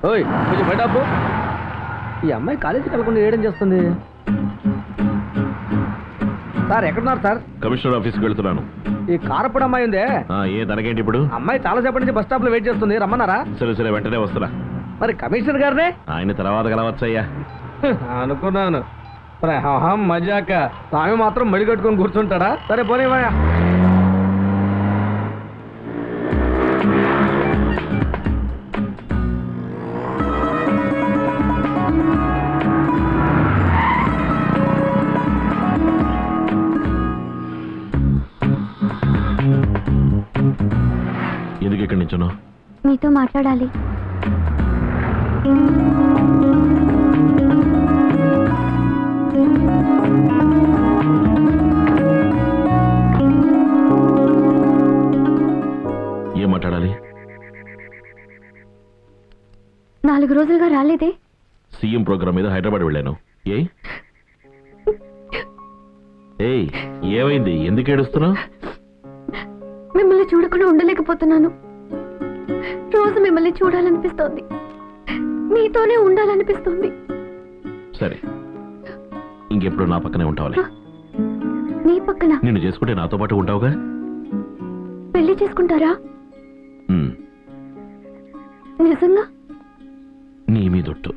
ఓయ్ కొంచెం బయట అప్పు. ఈ అమ్మాయి కాలేజీకి వెళ్ళకుండా ఏడం చేస్తుంది. సార్ ఎక్కడున్నారు సార్? కమిషనర్ ఆఫీస్కి వెళ్తున్నాను. ఈ కారప్పుడు అమ్మాయి ఉందే, ఏ తనకేంటి ఇప్పుడు? అమ్మాయి చాలాసేపటి నుంచి బస్ స్టాప్ లో వెయిట్ చేస్తుంది, రమ్మన్నారా? సరే వెంటనే వస్తున్నా. మరి కమిషనర్ గారినే ఆయన తర్వాత కలవచ్చయ్యా. అనుకున్నాను. మజాక స్వామి మాత్రం మడి కట్టుకొని కూర్చుంటాడా? సరే పోనీవయ్యా. ఎందుకు ఇక్కడి నుంచున్నావు? మీతో మాట్లాడాలి. ఏం మాట్లాడాలి? 4 రోజులుగా రాలేదే? సీఎం ప్రోగ్రామ్ మీద హైదరాబాద్ వెళ్ళాను. ఏమైంది? ఎందుకు ఏడుస్తున్నావు? మిమ్మల్ని చూడకుండా ఉండలేకపోతున్నాను. రోజు మిమ్మల్ని చూడాలనిపిస్తోంది, మీతోనే ఉండాలనిపిస్తుంది. సరే, ఇంకెప్పుడు నా పక్కనే ఉంటావులే. నీ పక్కన? నిన్ను చేసుకుంటే నాతో పాటు ఉంటావుగా. పెళ్లి చేసుకుంటారా? నిజంగా? నీ మీదొట్టు.